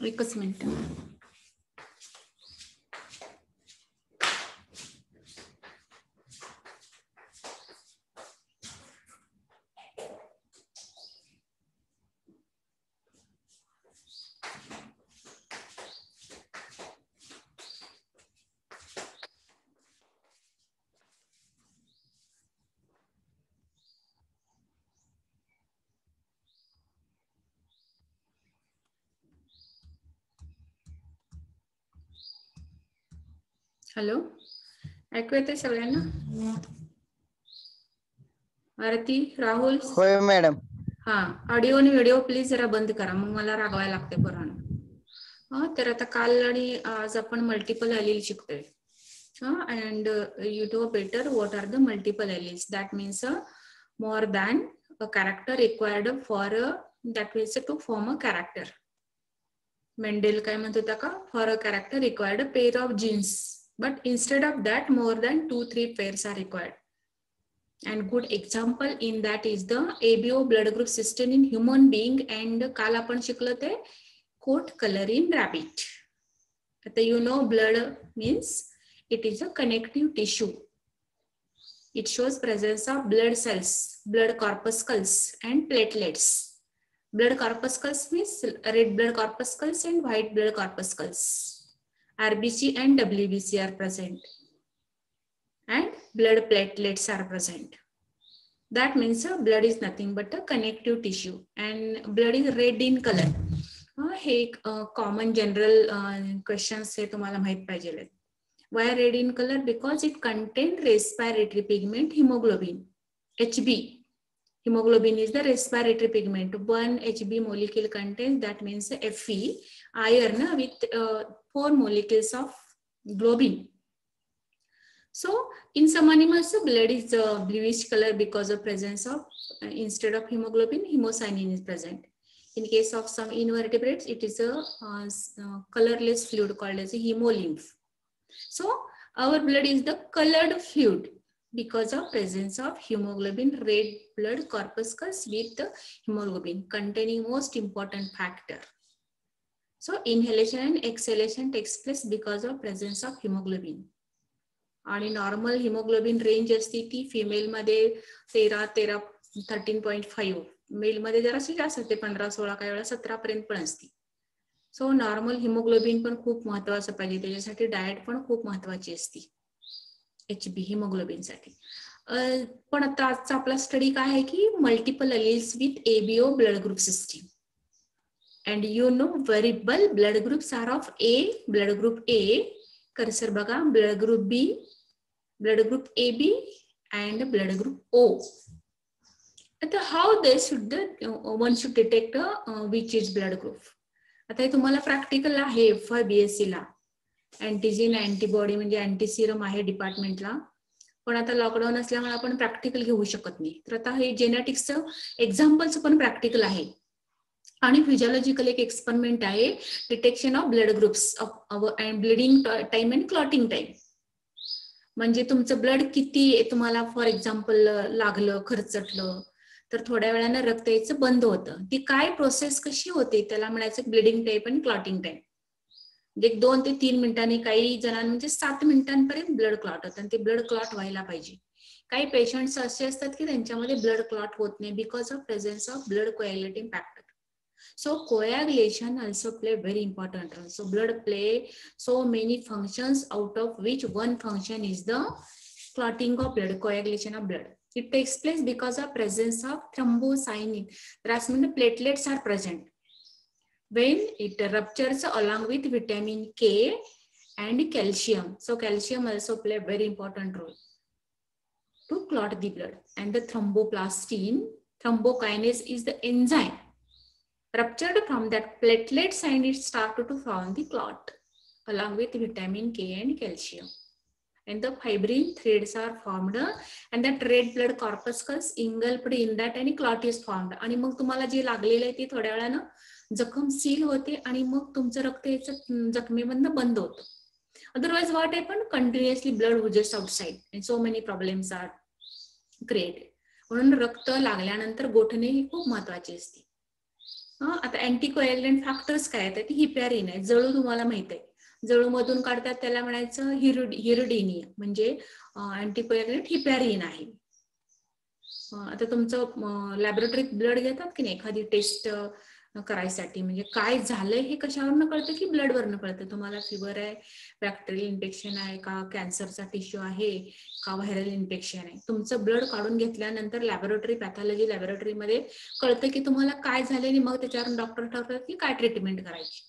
एकच minute. Hello, ऐकू येते सगळ्यांना? आरती, राहुल? होय मॅडम. हा, ऑडिओ आणि व्हिडिओ प्लीज जरा बंद करा, मग मला रागवायला लागते पुराण. तर आता काल आणि आज आपण मल्टिपल एलील शिकतोय. And you do better what are the multiple alleles. That means more than a character required for that means to form a character. Mendel काय म्हणत होता का? For a character required a pair of genes, but instead of that more than 2-3 pairs are required. And good example in that is the ABO blood group system in human being. And काल आपण शिकलो ते coat color in rabbit. आता you know blood means it is a connective tissue. It shows presence of blood cells, blood corpuscles and platelets. Blood corpuscles means red blood corpuscles and white blood corpuscles. RBC and WBC are present, and blood platelets are present. That means blood is nothing but a connective tissue, and blood is red in color. हे common general questions हे तुम्हाला माहित पाहिजे. Why red in color? Because it contains respiratory pigment hemoglobin, HB. Hemoglobin is the respiratory pigment. 1 HB molecule contains, that means Fe, iron with 4 molecules of globin. So in some animals blood is bluish color because of presence of instead of hemoglobin, hemocyanin is present. In case of some invertebrates, it is a colorless fluid called as a hemolymph. So our blood is the colored fluid because of presence of hemoglobin, red blood corpuscles with the hemoglobin containing most important factor. So inhalation and exhalation takes place because of presence of hemoglobin. आणि normal haemoglobin range असते ती female मध्ये 13.5, mail मध्ये जराशी जास्त असते 15-16, काही वेळा 17 पर्यंत पण असते. सो नॉर्मल हिमोग्लोबिन पण खूप महत्वाचं पाहिजे, त्याच्यासाठी डाएट पण खूप महत्वाची असते HB हिमोग्लोबिन साठी. पण आता आजचा आपला स्टडी काय आहे की multiple alleles with ABO blood group system. And you know variable blood groups are of A, blood group A, cursor बघा, blood group B, blood group AB and blood group O. आता how they should one should detect which is blood group. आता हे तुम्हाला practical आहे FY BSc ला. Antigen antibody म्हणजे antiserum आहे डिपार्टमेंटला, पण आता लॉकडाऊन असल्यामुळे आपण प्रॅक्टिकल घेऊ शकत नाही. तर आता हे जेनेटिक्सचं एक्झाम्पल्स पण प्रॅक्टिकल आहे आणि फिजिओलॉजिकल एक एक्सपेरिमेंट आहे, detection of blood groups and bleeding time and clotting time. म्हणजे तुमचं ब्लड किती तुम्हाला फॉर एक्झाम्पल लागलं, खरचटलं, तर थोड्या वेळानं रक्त यायचं बंद होतं. ती काय प्रोसेस कशी होते त्याला म्हणायचं ब्लिडिंग टाइम आणि क्लॉटिंग टाइम. म्हणजे 2 ते 3 मिनिटांनी, काही जणांना म्हणजे 7 मिनिटांपर्यंत ब्लड क्लॉट होतं आणि ते ब्लड क्लॉट व्हायला पाहिजे. काही पेशंट्स असे असतात की त्यांच्यामध्ये ब्लड क्लॉट होत नाही because of presence of blood coagulating factor. So coagulation also play very important role. So blood play so many functions, out of which one function is the clotting of blood, coagulation of blood. It takes place because of presence of thrombocynin. That means the platelets are present. When it ruptures along with vitamin K and calcium. So calcium also play a very important role to clot the blood. And the thromboplastin, thrombokinase is the enzyme ruptured from that platelets and it started to form the clot along with vitamin K and calcium. And the fibrin threads are formed and that red blood corpuscles engulfed in that and clot is formed. आणि मग तुम्हाला जे लागलेलं आहे ते थोड्या वेळानं जखम सील होते आणि मग तुमचं रक्त याचं जखमेमधनं बंद होतं. Otherwise what happen? Continuously blood oozes outside and so many problems are created. म्हणून रक्त लागल्यानंतर गोठणे ही खूप महत्वाची असते. आता अँटीकोएगुलंट फॅक्टर्स काय आहेत? हिपॅरिन आहे, जळू तुम्हाला माहित आहे, जळू मधून काढतात त्याला म्हणायचं हिरुडिनिया, म्हणजे अँटीकोएगुलंट हिपॅरिन आहे. आता तुमचं लॅबोरेटरीत ब्लड घेतात की नाही एखादी टेस्ट करायसाठी, म्हणजे काय झालंय हे कशावरनं कळतं की ब्लडवरनं कळतं. तुम्हाला फिवर आहे, बॅक्टेरियल इन्फेक्शन आहे का, कॅन्सरचा टिश्यू आहे का, व्हायरल इन्फेक्शन आहे. तुमचं ब्लड काढून घेतल्यानंतर लॅबोरेटरी पॅथॉलॉजी लॅबोरेटरीमध्ये कळतं की तुम्हाला काय झाले, आणि मग त्याच्यावर डॉक्टर ठरवतात की काय ट्रीटमेंट करायची.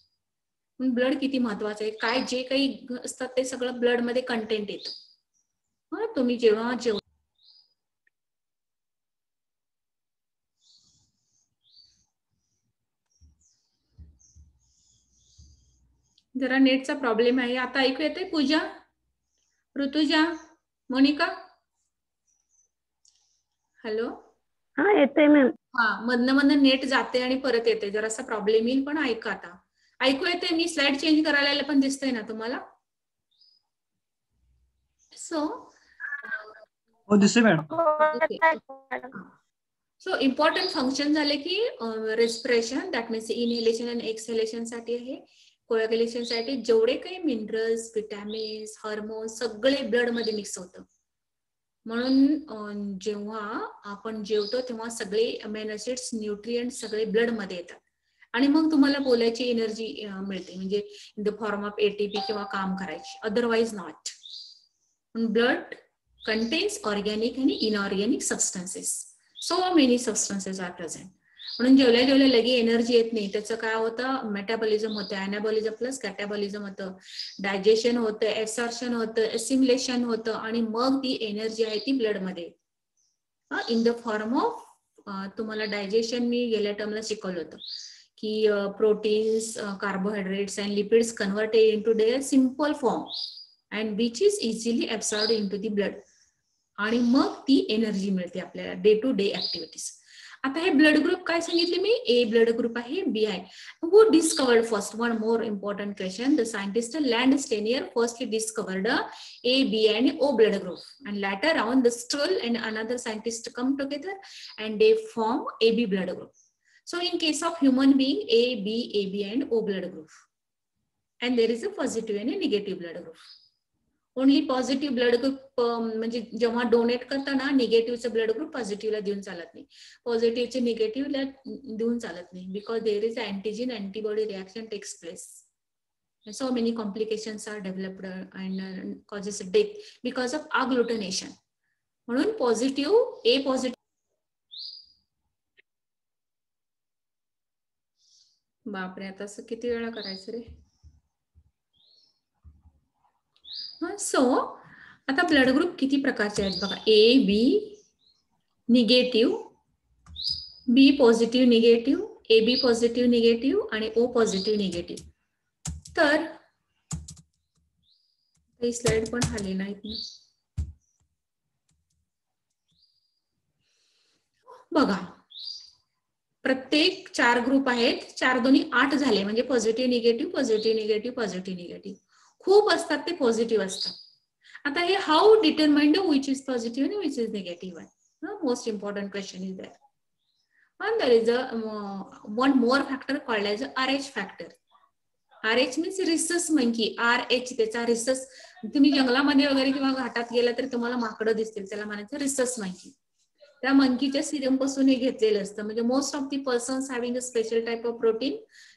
पण ब्लड किती महत्वाचं आहे, काय जे काही असतात ते सगळं ब्लड मध्ये कंटेंट येतं. तुम्ही जेव्हा जरा नेटचा प्रॉब्लेम आहे. आता ऐकू येते पूजा, ऋतुजा, मोनिका? हॅलो, हा येते मॅम. हा, मधनं नेट जाते आणि परत येते, जरासा प्रॉब्लेम येईल, पण ऐका. आता ऐकू येते? मी स्लाइड चेंज करायला पण दिसतंय ना तुम्हाला? दिसते मॅडम. सो इम्पॉर्टंट फंक्शन झाले की रेस्पिरेशन, दॅट मीन्स इनहेलेशन आणि एक्सहेलेशन साठी आहे, कोएगुलेशन साठी जेवढे काही मिनरल्स, विटॅमिन्स, हार्मोन्स सगळे ब्लड मध्ये मिक्स होतं. म्हणून जेव्हा आपण जेवतो तेव्हा सगळे अमिनो ऍसिड्स, न्यूट्रिएंट्स सगळे ब्लड मध्ये येतात आणि मग तुम्हाला बोलायची एनर्जी मिळते, म्हणजे in the form of ATP किंवा काम करायची, otherwise not. Blood contains organic and inorganic substances. So many substances are present. म्हणून जेवल्या जेवल्या लगे एनर्जी येत नाही. त्याचं काय होतं? मेटाबॉलिझम होतं, अनाबॉलिझम प्लस कॅटाबॉलिझम होतं, डायजेशन होतं, एब्सॉर्प्शन होतं, असिमिलेशन होतं, आणि मग ती एनर्जी आहे ती ब्लड मध्ये इन द फॉर्म ऑफ, तुम्हाला डायजेशन मी गेल्या टर्मला शिकवलं होतं की proteins, carbohydrates and lipids converted into their simple form and which is easily absorbed into the blood, आणि मग ती एनर्जी मिळते आपल्याला डे टू डे ऍक्टिव्हिटीज. आता हे ब्लड ग्रुप काय सांगितले मी? ए ब्लड ग्रुप आहे, बी आहे. Who discovered first? One more important question. The scientist Landsteiner firstly discovered A, B and O blood group, and later on the Strull and another scientist come together and they form AB blood group. So in case of human being, A, B, AB and O blood group, and there is a positive and a negative blood group. Only positive blood group, म्हणजे जेव्हा donate करताना निगेटिव्हचं blood group पॉझिटिव्हला देऊन चालत नाही, पॉझिटिव्हचे निगेटिव्हला देऊन चालत नाही, because there is antigen antibody reaction takes place. So many complications are developed and causes death because of agglutination. म्हणून पॉझिटिव्ह, ए पॉझिटिव्ह. बापरे, आता असं किती वेळा करायचं रे? सो आता ब्लड ग्रुप किती प्रकारचे आहेत बघा. A, B negative, B positive negative, A B positive negative आणि ओ पॉझिटिव्ह निगेटिव्ह. तर काही स्लाइड पण आले नाहीत ना बघा. प्रत्येक 4 ग्रुप आहेत, 4 दोन्ही 8 झाले, म्हणजे positive negative, positive negative, positive negative. खूप असतात ते पॉझिटिव्ह असतात. आता हे how determined which is positive आणि विच इज निगेटिव्ह आहे? Most important question is that. And there is one more factor called as RH factor. RH means rhesus monkey. RH त्याचा rhesus. तुम्ही जंगलामध्ये वगैरे किंवा घाटात गेला तर तुम्हाला माकडं दिसतील, त्याला म्हणायचं rhesus monkey. त्या मंकीच्या सिरम पासून हे घेतलेलं असतं. म्हणजे most of the persons having a special type of protein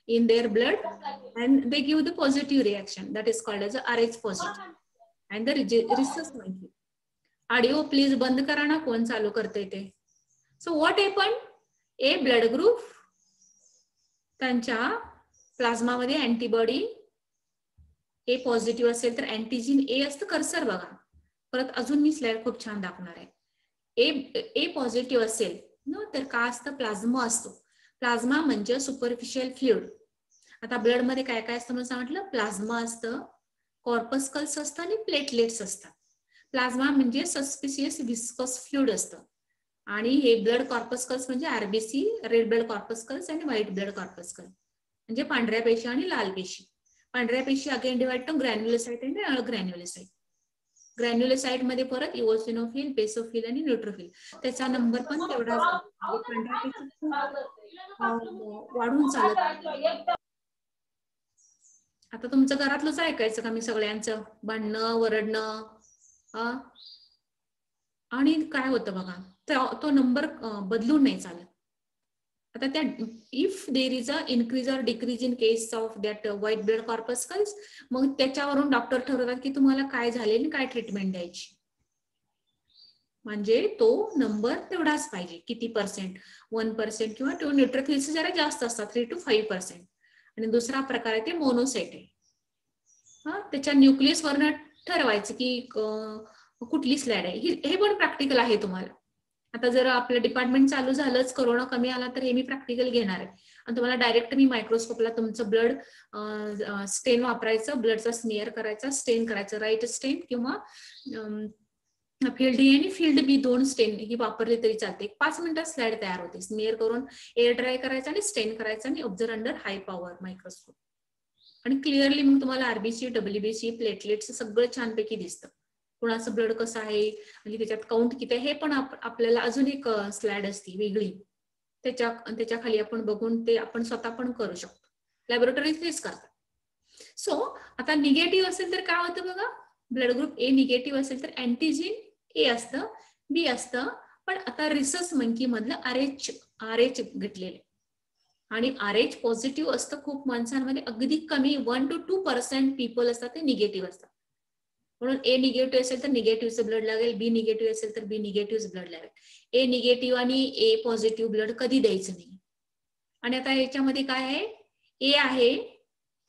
in their blood and they give the positive reaction, that is called as RH positive and the rhesus monkey. Audio please बंद करा ना, कोण चालू करते ते. So what happen? A blood group, त्यांच्या प्लाझ्मामध्ये antibody ए positive असेल तर अँटीजन ए असतं, कर्सर बघा. परत अजून मी स्लाइड खूप छान दाखवणार आहे. ए पॉझिटिव्ह असेल ना तर काय असतं? प्लाझ्मा असतो. प्लाझ्मा म्हणजे सुपरफिशियल फ्लुइड. आता ब्लड मध्ये काय काय असतं म्हणून सांगितलं? प्लाझ्मा असतं, कॉर्पस्कल्स असतं आणि प्लेटलेट्स असतात. प्लाझ्मा म्हणजे सस्पिशियस विस्कस फ्लुइड असतं, आणि हे ब्लड कॉर्पस्कल्स म्हणजे आरबीसी, रेड ब्लड कॉर्पस्कल्स आणि व्हाईट ब्लड कॉर्पस्कल, म्हणजे पांढऱ्या पेशी आणि लाल पेशी. पांढऱ्या पेशी अगेन डिवाइड टू ग्रॅन्युलोसाइट आणि ग्रॅन्युलोसाइट. ग्रॅन्युलोसाइट मध्ये परत इओसिनोफिल, बेसोफिल आणि न्यूट्रोफिल, त्याचा नंबर पण तेवढाच वाढून चालत. आता तुमचं घरातलंच ऐकायचं का मी सगळ्यांचं भांडणं वरडणं? आणि काय होतं बघा, तो नंबर बदलून नाही चालत. आता त्या if there is a increase or decrease in case of that white blood corpuscles, मग त्याच्यावरून डॉक्टर ठरवतात की तुम्हाला काय झाले आणि काय ट्रीटमेंट द्यायची. म्हणजे तो नंबर तेवढाच पाहिजे. किती पर्सेंट? 1% किंवा न्यूट्रोफिल्स जरा जास्त असतात, 3 to 5%. आणि दुसरा प्रकार आहे ते मोनोसाइट आहे. त्याच्या न्यूक्लियस वरनं ठरवायचं की कुठली स्लाइड आहे. हे पण प्रॅक्टिकल आहे तुम्हाला. आता जर आपलं डिपार्टमेंट चालू झालंच, कोरोना कमी आला, तर हे मी प्रॅक्टिकल घेणार आहे आणि तुम्हाला डायरेक्ट मी मायक्रोस्कोपला तुमचं ब्लड स्टेन वापरायचं, ब्लडचा स्मिअर करायचा, स्टेन करायचं, राईट स्टेन किंवा फील्ड ए आणि फील्ड बी 2 स्टेन ही वापरली तरी चालते. 5 मिनिटात स्लाइड तयार होते. स्मिअर करून एअर ड्राय करायचं आणि स्टेन करायचं आणि observe under high power microscope. आणि क्लिअरली मग तुम्हाला आरबीसी, डब्ल्यूबीसी, प्लेटलेट्स सगळं छानपैकी दिसतं. कुणाचं ब्लड कसं आहे, म्हणजे त्याच्यात काउंट किती आहे, हे पण आपल्याला अजून एक स्लाइड असते वेगळी, त्याच्या खाली आपण बघून ते आपण स्वतः पण करू शकतो. लॅबोरेटरीत तेच करतात. सो आता निगेटिव्ह असेल तर काय होतं बघा, ब्लड ग्रुप ए निगेटिव्ह असेल तर अँटीजीन ए असतं, बी असतं. पण आता रिसस मंकी मधलं RH घेतलेले आणि RH पॉझिटिव्ह असतं खूप माणसांमध्ये, अगदी कमी 1 to 2% पीपल असतात ते निगेटिव्ह असतात. म्हणून ए निगेटिव्ह असेल तर निगेटिव्हचं ब्लड लागेल, बी निगेटिव्ह असेल तर बी निगेटिव्हचं ब्लड लागेल. ए निगेटिव्ह आणि ए पॉझिटिव्ह ब्लड कधी द्यायचं नाही. आणि आता याच्यामध्ये काय आहे, ए आहे,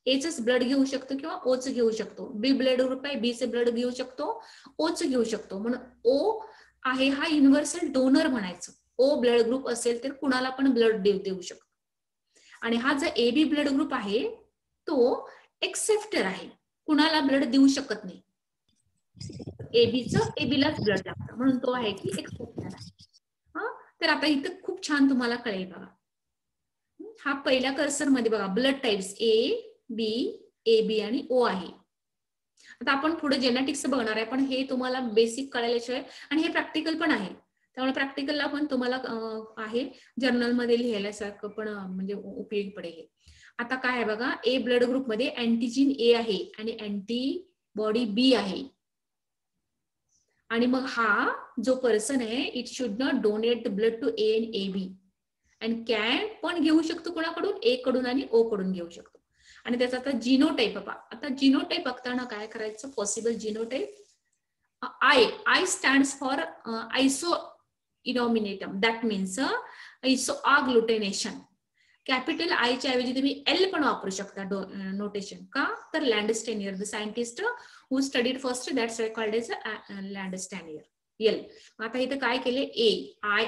एच ब्लड घेऊ शकतो किंवा ओच घेऊ शकतो. बी ब्लड ग्रुप आहे, बीचे ब्लड घेऊ शकतो, ओच घेऊ शकतो. म्हणून ओ आहे हा युनिव्हर्सल डोनर म्हणायचं. ओ ब्लड ग्रुप असेल तर कुणाला पण ब्लड देऊ शकतो. आणि हा जो ए बी ब्लड ग्रुप आहे तो एक्सेप्टर आहे, कुणाला ब्लड देऊ शकत नाही. एबीचं एबीलाच ब्लड लागतं, म्हणून तो आहे की एक्सेप्टर आहे. तर आता इथं खूप छान तुम्हाला कळेल बघा. हा पहिल्या कर्सर मध्ये बघा blood types A B, A B आणि ओ आहे. आता आपण पुढे जेनेटिक्स बघणार आहे, पण हे तुम्हाला बेसिक कळल्याशिवाय, आणि हे प्रॅक्टिकल पण आहे, त्यामुळे प्रॅक्टिकलला पण तुम्हाला आहे जर्नलमध्ये लिहायला पण म्हणजे उपयोगी पडेल. आता काय आहे बघा, ए ब्लड ग्रुप मध्ये अँटीजीन ए आहे आणि अँटीबॉडी बी आहे. आणि मग हा जो पर्सन आहे, it should not donate the blood to A and A B, and can पण घेऊ शकतो कोणाकडून, ए कडून आणि ओ कडून घेऊ शकतो. आणि त्याचा आता जिनोटाईप बघा. आता जिनोटाईप बघताना काय करायचं, possible genotype, I stands for isoinominatum, that means isoagglutination. Capital I च्या ऐवजी तुम्ही एल पण वापरू शकता नोटेशन. का तर Landsteiner, the scientist who studied first, that's called as Landsteiner, L. आता इथं काय केले, आय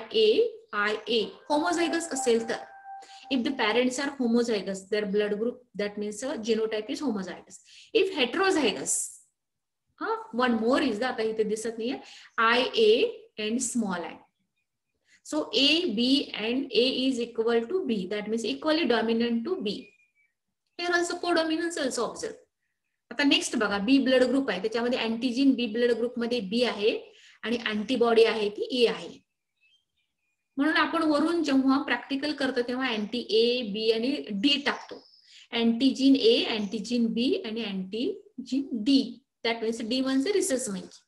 ए होमोझायगस असेल तर, if the parents are homozygous, their blood group, that means genotype is homozygous. If heterozygous, one more is the, आता इथे दिसत नाहीये, IA and small I. So A, B and A is equal to B, that means equally dominant to B. Here also codominance also observed. आता next बघा, बी blood group आहे, त्याच्यामध्ये अँटीजीन बी blood group मध्ये बी आहे आणि अँटीबॉडी आहे ती ए आहे. म्हणून आपण वरून जेव्हा प्रॅक्टिकल करतो तेव्हा अँटी ए बी आणि डी टाकतो. अँटीजीन ए, अँटीजीन बी आणि अँटीजीन डी, दॅट मीन्स डी म्हणजे रिसस मंकी.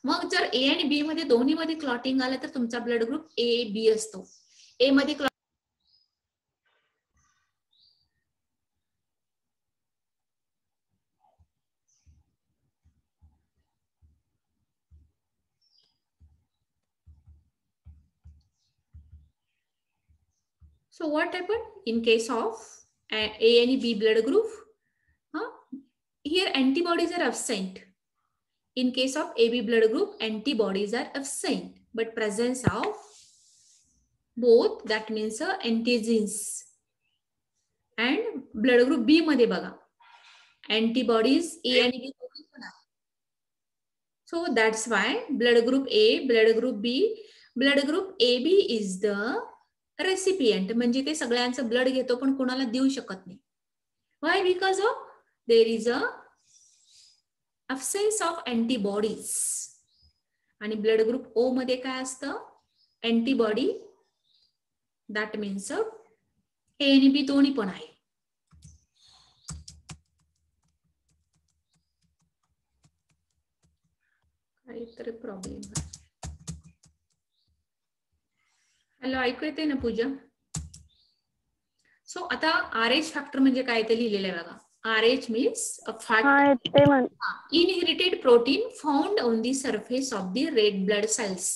मग जर ए आणि बी मध्ये दोन्ही मध्ये क्लॉटिंग आलं तर तुमचा ब्लड ग्रुप ए बी असतो. ए मध्ये So what happened in case of A and B blood group? Here antibodies are absent. In case of AB blood group, antibodies are absent, but presence of both, that means antigens. And blood group B मध्ये बघा, antibodies A and B. So that's why blood group A, blood group B, blood group AB is the recipient. म्हणजे ते सगळ्यांचं blood घेतो पण कोणाला देऊ शकत नाही. Why? Because of there is a absence of antibodies. आणि ब्लड ग्रुप ओ मध्ये काय असतं? अँटीबॉडी. दॅट मीन्स ए आणि बी दोन्ही पण आहे. काहीतरी प्रॉब्लेम. हॅलो, ऐकू येते ना पूजा? सो आता RH फॅक्टर म्हणजे काय ते लिहिलेलं आहे बघा. RH means a fact inherited protein found on the surface of the red blood cells.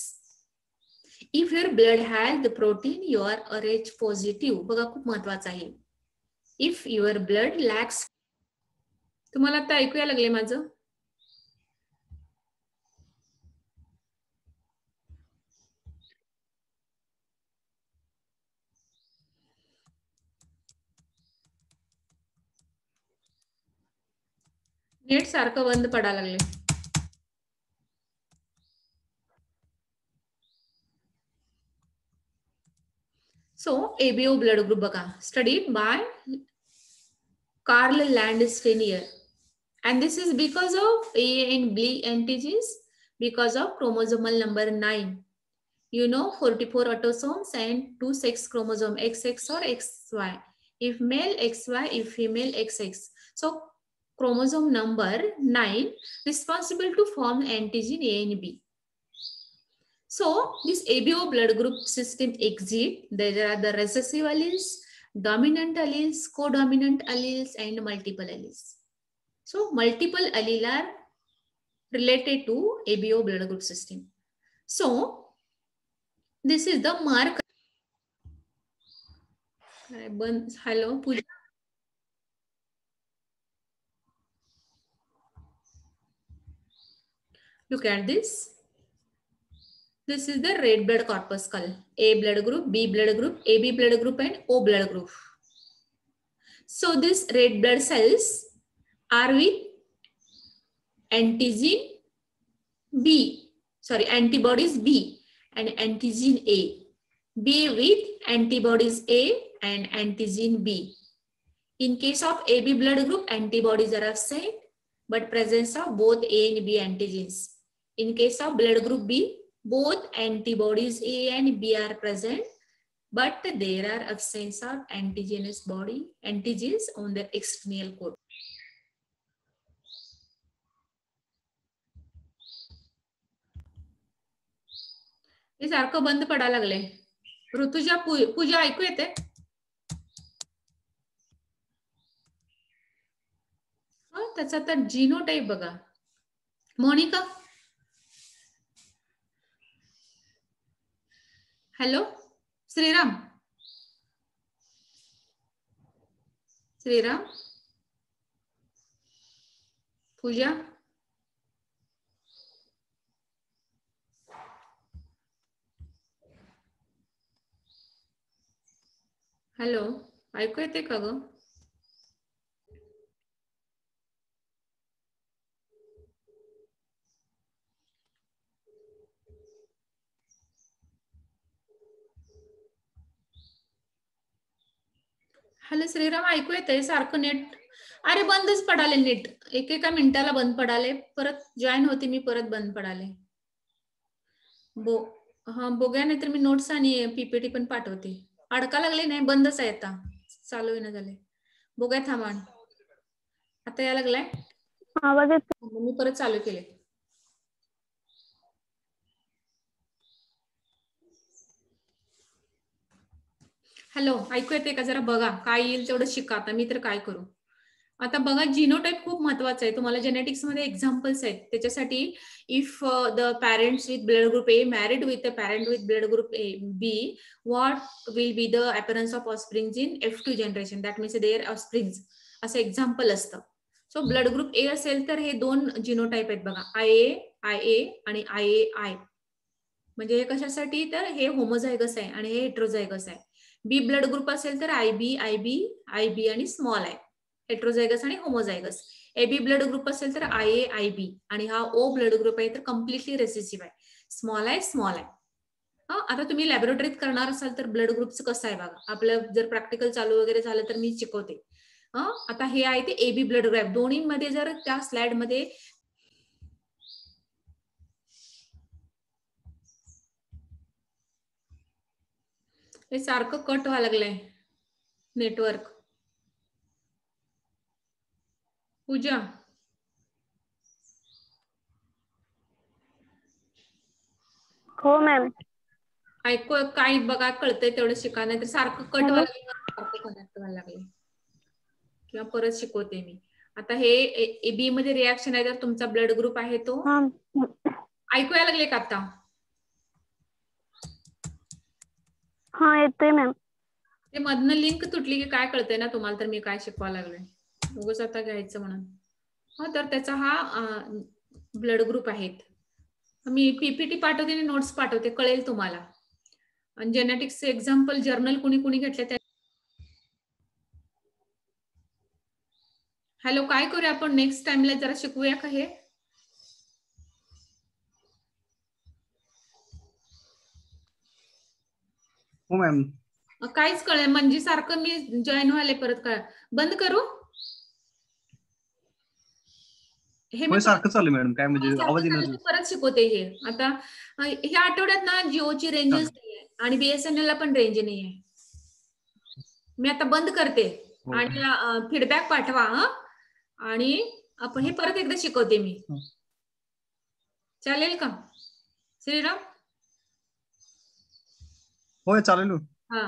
If your blood has the protein you are RH positive. बघा, खूप महत्वाचं आहे. If your blood lacks. तुम्हाला आता ऐकूया लागले माझं? नेट सारखं बंद पडायला लागले. So ABO blood group बघा, studied by Carl Landsteiner, and this is because of A and B antigens, because of chromosomal number 9. You know, 44 autosomes and 2 sex chromosome, XX or XY. If male XY, if female XX. So chromosome number 9 responsible to form antigen A and B. So this ABO blood group system exists. There are the recessive alleles, dominant alleles, codominant alleles, and multiple alleles. So multiple alleles are related to ABO blood group system. So this is the mark. Hello, Pooja. Look at this. This is the red blood corpuscle. A blood group, B blood group, AB blood group, and O blood group. So these red blood cells are with antigen B, sorry, antibodies B and antigen A. B with antibodies A and antigen B. In case of AB blood group, antibodies are absent, but presence of both A and B antigens. In case of blood group B, both antibodies A and B are present, but there are absence of antigens on the external coat. हे सारखं बंद पडायला लागले. ऋतुजा, पूजा ऐकू येते? त्याचा तर genotype बघा. मोनिका, हॅलो. श्रीराम, श्रीराम, पूजा, हॅलो, ऐकू येते का ग? हॅलो श्रीराम, ऐकू येते? सारखं नेट, अरे बंदच पडाले नेट. एकेका मिनिटाला बंद पडाले. परत जॉईन होते मी, परत बंद पडाले. हा बघूया, नाहीतर मी नोट्स आणि पीपीटी पण पाठवते. अडका लागले नाही, बंदच आहे आता, चालू येणं झाले. बघूया, थांबा. आता यायला लागलाय आवाज येतो? मी परत चालू केले. हॅलो, ऐकू येते का? जरा बघा, काय येईल तेवढं शिका. आता मी तर काय करू. आता बघा, जीनोटाइप खूप महत्वाचं आहे. तुम्हाला जेनेटिक्स मध्ये एक्झाम्पल्स आहेत त्याच्यासाठी. If the parents with blood group A married with a parent with blood group B, what will be the appearance of offsprings in F2 generation, that means their offsprings, असं example असतं. So blood group A असेल तर हे दोन genotype आहेत बघा, IA आणि IAI. म्हणजे हे कशासाठी? तर हे होमोझायगस आहे आणि हे हेट्रोझायगस आहे. बी ब्लड ग्रुप असेल तर IB आणि स्मॉल आहे, हेट्रोझायगस आणि होमोझायगस. AB ब्लड ग्रुप असेल तर IA IB, आणि हा O ब्लड ग्रुप आहे तर कम्प्लिटली रेसेसिव्ह आहे, स्मॉल आहे. आता तुम्ही लॅबोरेटरीत करणार असाल तर ब्लड ग्रुपचं कसं आहे बघा. आपलं जर प्रॅक्टिकल चालू वगैरे झालं तर मी शिकवते. आता हे आहे ते AB ब्लड ग्रुप. दोन्हीमध्ये जर त्या स्लाइड मध्ये हे सारखं कट व्हायला लागलंय नेटवर्क. पूजा हो मॅम. ऐकू काय बघा, कळतंय तेवढं शिका, नाही तर सारखं कट हॅलो. व्हायला लागलं, सारखं कनेक्ट व्हायला लागले. किंवा परत शिकवते मी. आता हे एबी मध्ये रिॲक्शन आहे, तर तुमचा ब्लड ग्रुप आहे तो. ऐकू यायला लागले का आता? हा येतोय मॅम. ते मधनं लिंक तुटली की काय कळतंय ना तुम्हाला, तर मी काय शिकवायला लागले उगाच आता घ्यायचं म्हणून. हो, तर त्याचा हा ब्लड ग्रुप आहेत. मी पीपीटी पाठवते आणि नोट्स पाठवते, कळेल तुम्हाला. आणि जेनेटिक्स एक्झाम्पल जर्नल कुणी कुणी घेतले त्या. हॅलो, काय करूया आपण नेक्स्ट टाइमला, जरा शिकूया का हे? हो मॅम. काहीच कळेल म्हणजे सारखं मी जॉईन व्हायला परत कळ. बंद करू हे? मी सारखं चालू मॅडम, काय म्हणजे आवाज येणार. परत शिकवते हे. आता ह्या आठवड्यात ना जिओची रेंजच नाहीये आणि बीएसएनएल ला पण रेंज नाहीये. मी आता बंद करते आणि फीडबॅक पाठवा आणि आपण हे परत एकदा शिकवते मी. चालेल का श्रीराम? होय चालेल. हा,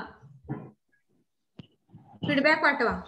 फीडबॅक पाठवा.